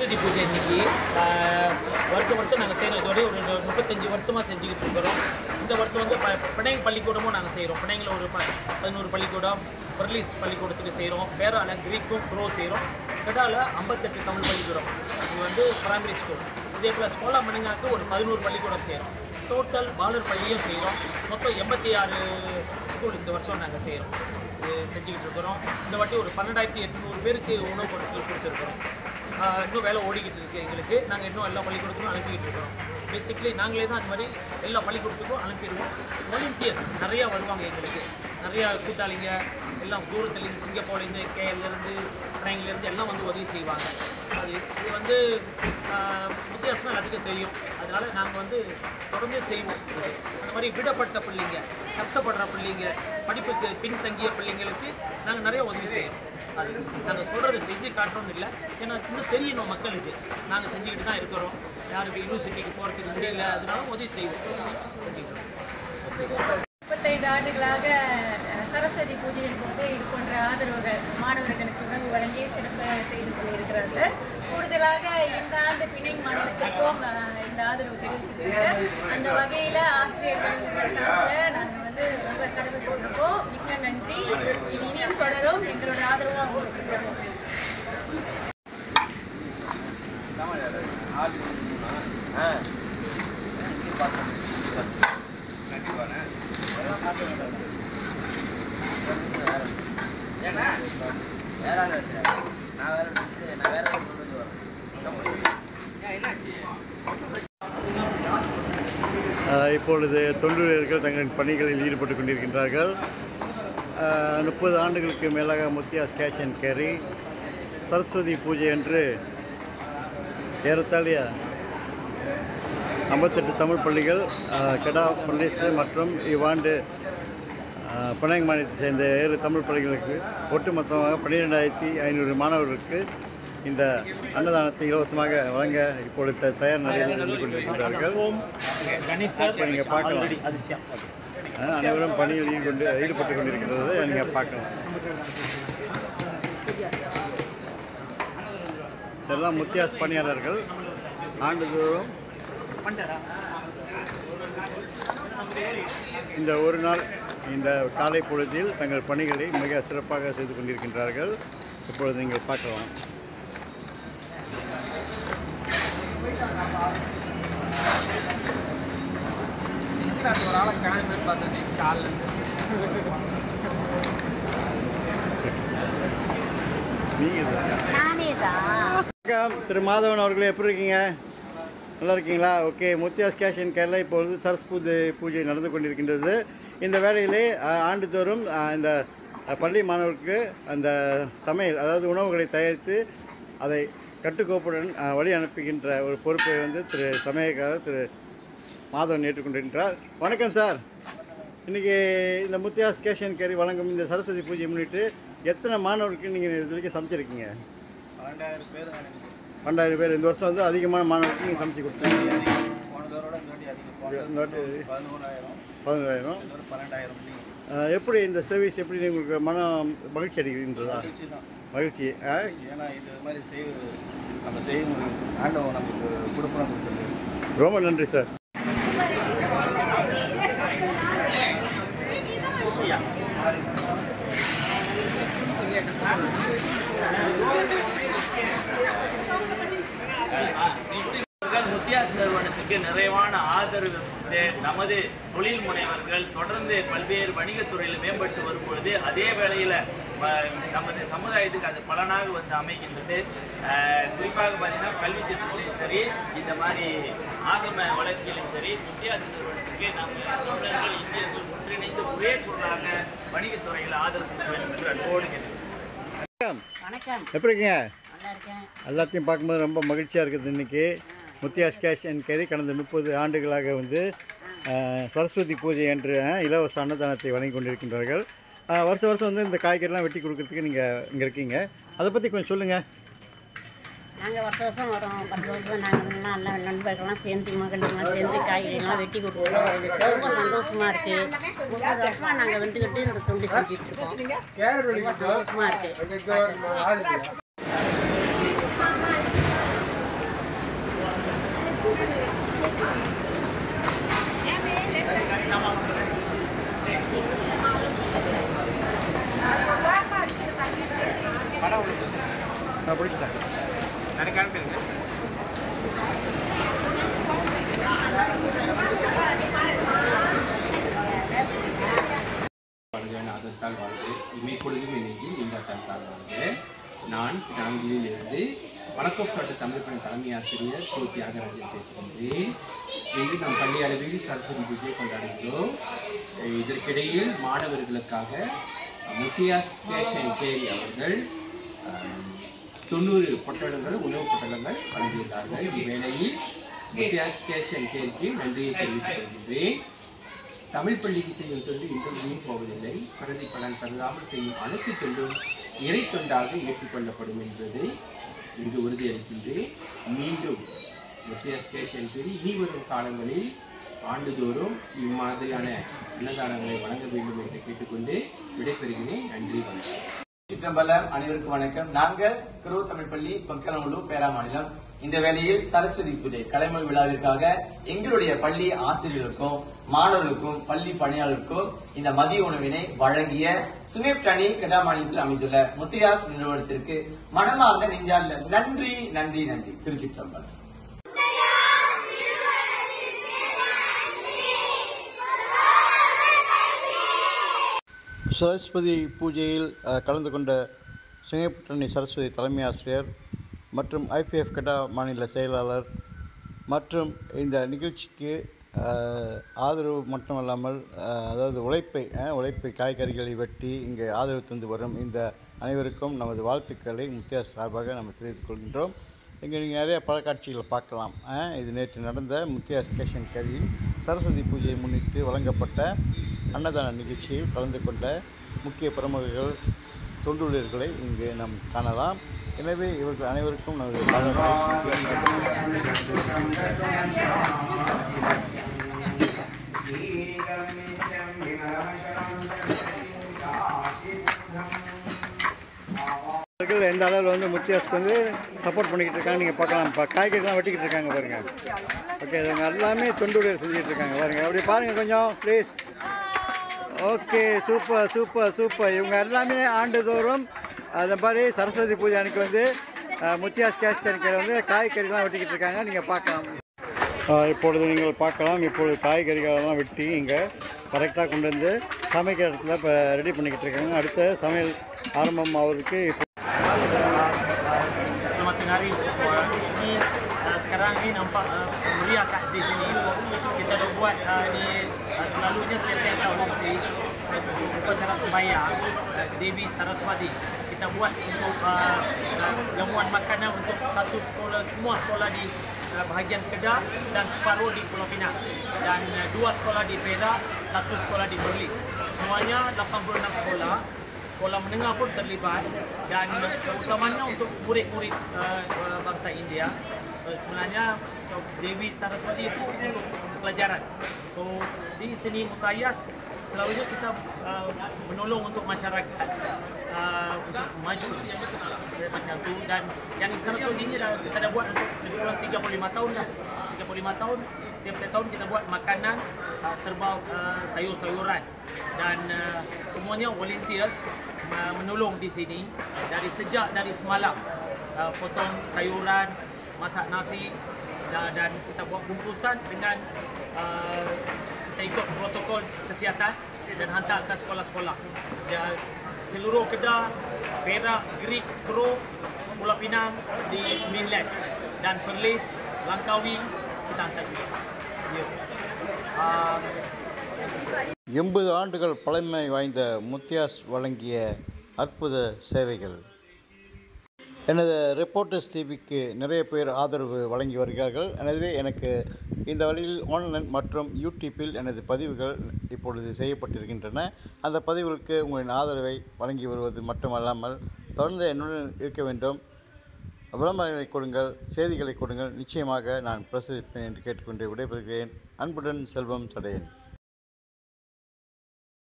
சரஸ்வதி பூஜை இன்னைக்கு வருஷம் நாங்கள் செய்கிறோம். இதோட ஒரு 35 வருஷமாக செஞ்சுக்கிட்டு இருக்கிறோம். இந்த வருஷம் வந்து பிணைங்க பள்ளிக்கூடமும் நாங்கள் செய்கிறோம். பிணைங்கில் ஒரு 11 பள்ளிக்கூடம், பர்லீஸ் பள்ளிக்கூடத்துக்கு செய்கிறோம். பேரால கிரீக்கும் க்ரோ செய்கிறோம். கெடால 58 தமிழ் பள்ளிக்கூடம், இது வந்து பிரைமரி ஸ்கூல். இதே போல் ஸ்கோலா மணிங்காக்கு ஒரு 11 பள்ளிக்கூடம் செய்கிறோம். டோட்டல் பாலர் பள்ளியும் செய்கிறோம். மொத்தம் 86 ஸ்கூல் இந்த வருஷம் நாங்கள் செய்கிறோம், செஞ்சுக்கிட்டு இருக்கிறோம். இந்த வாட்டி ஒரு 12,800 பேருக்கு உணவுப் பொருட்கள் கொடுத்துருக்குறோம். இன்னும் வேலை ஓடிக்கிட்டு இருக்குது எங்களுக்கு. நாங்கள் இன்னும் எல்லா பள்ளிக்கூடத்துக்கும் அனுப்பிக்கிட்டு இருக்கிறோம். பேசிக்கலி நாங்களே தான் அந்த மாதிரி எல்லா பள்ளிக்கூடத்துக்கும் அனுப்பிடுவோம். வாலண்டியர்ஸ் நிறையா வருவாங்க எங்களுக்கு. நிறையா கூட்டாளிங்க எல்லாம் தூரத்துலேருந்து, சிங்கப்பூர்லேருந்து, கேஎல்லேருந்து, ட்ரெயின்லேருந்து எல்லாம் வந்து உதவி செய்வாங்க. இது வந்து வித்தியாசம் எல்லாத்துக்கும் தெரியும். அதனால் நாங்கள் வந்து தொடர்ந்து செய்வோம். அந்த மாதிரி விடப்பட்ட பிள்ளைங்க, கஷ்டப்படுற பிள்ளைங்க, படிப்புக்கு பின்தங்கிய பிள்ளைங்களுக்கு நாங்கள் நிறைய உதவி செய்கிறோம். அது நாங்கள் சொல்கிறத செஞ்சு காட்டுறோன்னு இல்லை, ஏன்னா இன்னும் தெரியணும் மக்களுக்கு. நாங்கள் செஞ்சுக்கிட்டு தான் இருக்கிறோம். யாருக்கு யூனிவர்சிட்டிக்கு போகிறதுக்கு முடியல, அதனால உதவி செய்வோம், செஞ்சுக்கிறோம். 35 ஆண்டுகளாக சரஸ்வதி பூஜையின் போது இது போன்ற ஆதரவுகள் மாணவர்களுக்கு உணவு வழங்கி சிறப்பாக செய்து கொண்டிருக்கிறார்கள். கூடுதலாக இந்த ஆண்டு பிணைங் மாநிலத்திற்கும் இந்த ஆதரவு தெரிவிச்சிருக்காங்க. அந்த வகையில் ஆசிரியர்கள் சார்பில் நாங்கள் வந்து ரொம்ப கடமை போட்டிருக்கோம். மிக்க நன்றி. இனியும் தொடரும். எங்களோட ஆதரவும் அவங்களுக்கு தொடரும். இப்பொழுது தொண்டர்கள் தங்களின் பணிகளில் ஈடுபட்டு கொண்டிருக்கின்றார்கள். 30 ஆண்டுகளுக்கு மேலாக முத்தியாஸ் கேஷ் அண்ட் கேரி சரஸ்வதி பூஜை அன்று ஏறத்தாழிய 58 தமிழ் பள்ளிகள், கெடா பர்லீஸ் மற்றும் இவ்வாண்டு பிணைங் மாநிலத்தை சேர்ந்த 7 தமிழ் பள்ளிகளுக்கு ஒட்டுமொத்தமாக 12,500 மாணவர்களுக்கு இந்த அன்னதானத்தை இலவசமாக வழங்க இப்பொழுது தயார் நிலையில் இருந்து கொண்டிருக்கின்றார்கள். நீங்கள் பார்க்கலாம், அனைவரும் பணியில் ஈடுபட்டு கொண்டிருக்கிறது நீங்கள் பார்க்கலாம். இதெல்லாம் முத்தியாஸ் பணியாளர்கள் ஆண்டுதோறும் இந்த ஒரு நாள் இந்த காலை பொழுதில் தங்கள் பணிகளை மிக சிறப்பாக செய்து கொண்டிருக்கின்றார்கள். இப்பொழுது நீங்கள் பார்க்கலாம். திரு மாதவன் அவர்களே, எப்படி இருக்கீங்க? நல்லா இருக்கீங்களா? ஓகே. முத்தியாஸ் கேஷ் அண்ட் கேரளா இப்பொழுது சரஸ்வதி பூஜை நடந்து கொண்டிருக்கின்றது. இந்த வேளையிலே ஆண்டுதோறும் இந்த பள்ளி மாணவர்களுக்கு அந்த சமையல், அதாவது உணவுகளை தயாரித்து அதை கட்டுக்கோப்புடன் வழி அனுப்புகின்ற ஒரு பொறுப்பை வந்து திரு சமயக்காரர் திரு மாதவன் ஏற்றுக்கொண்டிருக்கின்றார். வணக்கம் சார். இன்றைக்கி இந்த முத்தியாஸ் கேஷ் அண்ட் கேரி வழங்கும் இந்த சரஸ்வதி பூஜையை முன்னிட்டு எத்தனை மாணவர்களுக்கு நீங்கள் இது வரைக்கும் சமைச்சிருக்கீங்க? 12,000 பேர். இந்த வருஷம் வந்து அதிகமான மாணவர்களுக்கு நீங்கள் சமைச்சு கொடுத்தீங்க. 11,000. எப்படி இந்த சர்வீஸ் எப்படி உங்களுக்கு மகிழ்ச்சி அடைகின்றதா? மகிழ்ச்சி. ஏன்னா இது மாதிரி நம்ம செய்யும் ஆண்டவன் நமக்கு கொடுப்போம். ரொம்ப நன்றி சார். முத்தியாஸ் நிறுவனத்துக்கு நிறைவான ஆதரவு நமது தொழில் முனைவர்கள் தொடர்ந்து பல்வேறு வணிகத்துறையில் மேம்பட்டு வரும் பொழுது அதே வேளையில் நமது சமுதாயத்துக்கு அது பலனாக வந்து அமைகின்றது. குறிப்பாக பார்த்தீங்கன்னா கல்வி திட்டத்திலையும் சரி, இந்த மாதிரி ஆகம வளர்ச்சியிலும் சரி, முத்தியாஸ் நிறுவனத்துக்கு நம்ம தமிழர்கள், இந்தியர்கள் ஒன்றிணைந்து ஒரே பொருளாக வணிகத்துறையில் ஆதரவு கொடுக்க வேண்டும் என்று அன்போடு கேட்கிறேன். எப்படி இருக்கீங்க? எல்லாத்தையும் பார்க்கும்போது ரொம்ப மகிழ்ச்சியாக இருக்குது. இன்றைக்கி முத்தியாஸ் கேஷ் அண்ட் கேரி கடந்த 30 ஆண்டுகளாக வந்து சரஸ்வதி பூஜை என்று இலவச அன்னதானத்தை வழங்கி கொண்டிருக்கின்றார்கள். வருஷம் வருஷம் வந்து இந்த காய்கறிலாம் வெட்டி கொடுக்கறதுக்கு நீங்கள் இங்கே இருக்கீங்க. அதை பற்றி கொஞ்சம் சொல்லுங்கள். நாங்கள் வருஷம் வருஷம் வரோம். 10 வருஷம் நாங்கள் நல்ல நண்பர்கள்லாம் சேர்ந்து மகளிர்லாம் சேர்ந்து காய்கறிலாம் வெட்டி கொடுக்குறோம். ரொம்ப சந்தோஷமாக இருக்குது. 30 வருஷமாக நாங்கள் வந்துக்கிட்டு இந்த தொண்டு செஞ்சுட்டு இருக்கோம். ரொம்ப சந்தோஷமாக இருக்குது. அதத்தால் வாழ்ந்து இமைப்பொழுதும் இணைந்து நீண்டாட்டால் வாழ்ந்து நான் நான்கிலிருந்து வடக்கோப்தோட்ட தமிழ் பணி தலைமை ஆசிரியர் கோ தியாகராஜன் பேசுகின்றேன். இன்று நாம் பள்ளி அளவில் சரஸ்வதி பூஜையை கொண்டாடுகிறோம். இதற்கிடையில் மாணவர்களுக்காக முத்தியாஸ் கேஷ் அண்ட் கேரி அவர்கள் 90 பொட்டலங்கள் உணவுப் பொட்டலங்கள் வழங்கியுள்ளார்கள். இவ்வேளையில் முத்தியாஸ் கேஷ் அண்ட் கேரிக்கு நன்றியை தெரிவித்துக் கொள்கின்றேன். தமிழ் பள்ளிக்கு செய்யும் தொண்டு இன்றும் வீண் போவதில்லை. பிரதி பலன் கருதாமல் செய்யும் அனைத்து தொண்டும் இறை தொண்டாக ஏற்றுக்கொள்ளப்படும் என்பதை இங்கு உறுதியளிக்கின்றேன். மீண்டும் முத்தியாஸ் கேஷ் அண்ட் கேரி இனி வரும் காலங்களில் ஆண்டுதோறும் இம்மாதிரியான அன்னதானங்களை வழங்க வேண்டும் என்று கேட்டுக்கொண்டு விடைபெறுகிறேன். நன்றி, வணக்கம். சிற்றம்பலம் அனைவருக்கும் வணக்கம். நாங்கள் குரு தமிழ் பள்ளி பக்கலமல்லூர் பேரா மாநிலம். இந்த வேளையில் சரஸ்வதி பூஜை கலைமொழி விழாவிற்காக எங்களுடைய பள்ளி ஆசிரியர்களுக்கும் மாணவர்களுக்கும் பள்ளி பணியாளர்களுக்கும் இந்த மதிய உணவினை வழங்கிய சுனேப்டனி கெடா மாநிலத்தில் அமைந்துள்ள முத்தியாஸ் நிறுவனத்திற்கு மனமார்ந்த நெஞ்சார்ந்த நன்றி நன்றி நன்றி. திருச்சிற்றம்பலம். சரஸ்வதி பூஜையில் கலந்து கொண்ட சுங்கப்பட்டணி சரஸ்வதி தலைமை ஆசிரியர் மற்றும் IPF கெடா மாநில செயலாளர் மற்றும் இந்த நிகழ்ச்சிக்கு ஆதரவு மட்டுமல்லாமல் அதாவது உழைப்பை காய்கறிகளை வெட்டி இங்கே ஆதரவு தந்து வரும் இந்த அனைவருக்கும் நமது வாழ்த்துக்களை முத்தியாஸ் சார்பாக நம்ம தெரிவித்துக் கொள்கின்றோம். இங்கே நீங்கள் நிறைய பழக்காட்சிகளை பார்க்கலாம். இது நேற்று நடந்த முத்தியாஸ் கேஷ் அண்ட் கேரியில் சரஸ்வதி பூஜையை முன்னிட்டு வழங்கப்பட்ட அன்னதான நிகழ்ச்சியில் கலந்து கொண்ட முக்கிய பிரமுகர்கள் தொண்டுள்ளர்களை இங்கு நாம் காணலாம். எனவே இவர்கள் அனைவருக்கும் நமது எந்த அளவில் வந்து முத்தியாஸ்க்கு வந்து சப்போர்ட் பண்ணிக்கிட்டு இருக்காங்க நீங்கள் பார்க்கலாம். இப்போ காய்கறிலாம் வெட்டிக்கிட்டு இருக்காங்க பாருங்கள். ஓகே, இவங்க எல்லாமே தொண்டுள்ளர் செஞ்சுட்டு இருக்காங்க பாருங்கள். அப்படி பாருங்கள் கொஞ்சம் please. Okay, super super super. இவங்க எல்லாமே ஆண்டுதோறும் அதை மாதிரி சரஸ்வதி பூஜை அன்றைக்கி வந்து முத்தியாஸ் கேஷ் கேரிக்கையில் வந்து காய்கறிலாம் வெட்டிக்கிட்டு இருக்காங்க. நீங்கள் பார்க்கலாம். இப்பொழுது நீங்கள் பார்க்கலாம். இப்பொழுது காய்கறிகளெல்லாம் வெட்டி இங்கே கரெக்டாக கொண்டு வந்து சமைக்கிற இடத்துல இப்போ ரெடி பண்ணிக்கிட்டு இருக்காங்க. அடுத்த சமையல் ஆரம்பம் ஆவதற்கு Selamat hari untuk semua di sini. Sekarang ni nampak meriah kat di sini. Kita dah buat ni selalunya setiap tahun di upacara sembahyang Dewi Saraswati. Kita buat untuk jamuan makanan untuk satu sekolah, semua sekolah di bahagian Kedah dan separuh di Pulau Pinang, dan 2 sekolah di Perak, 1 sekolah di Perlis. Semuanya 86 sekolah. Sekolah menengah pun terlibat, dan utamanya untuk murid-murid bangsa India. Sebenarnya Dewi Saraswati itu untuk pelajaran. So di sini Mutayas selalunya kita menolong untuk masyarakat untuk maju macam tu. Dan yang di Saraswati ini kita dah buat untuk lebih kurang 35 tahun dah. 35 tahun, tiap-tiap tahun kita buat makanan serba sayur-sayuran, dan semuanya volunteers menolong di sini dari semalam, potong sayuran, masak nasi, dan kita buat bungkusan dengan kita ikut protokol kesihatan dan hantar ke sekolah-sekolah. Seluruh Kedah, Perak, Greek, Kro, Pulau Pinang, di mainland dan Perlis, Langkawi kita hantar juga. 80 ஆண்டுகள் பழமை வாய்ந்த முத்தியாஸ் வழங்கிய அற்புத சேவைகள். எனது reporters டிவிக்கு நிறைய பேர் ஆதரவு வழங்கி வருகிறார்கள். எனவே எனக்கு இந்த வழியில் ஆன்லைன் மற்றும் யூடியூப்பில் எனது பதிவுகள் இப்பொழுது செய்யப்பட்டிருக்கின்றன. அந்த பதிவுகளுக்கு உங்களின் ஆதரவை வழங்கி வருவது மட்டுமல்லாமல் தொடர்ந்து என்னுடன் இருக்க வேண்டும். விளம்பரங்களை கொடுங்கள், செய்திகளை கொடுங்கள். நிச்சயமாக நான் பிரசுரிப்பேன் என்று கேட்டுக்கொண்டு விடைபெறுகிறேன். அன்புடன் செல்வம் சடையன்.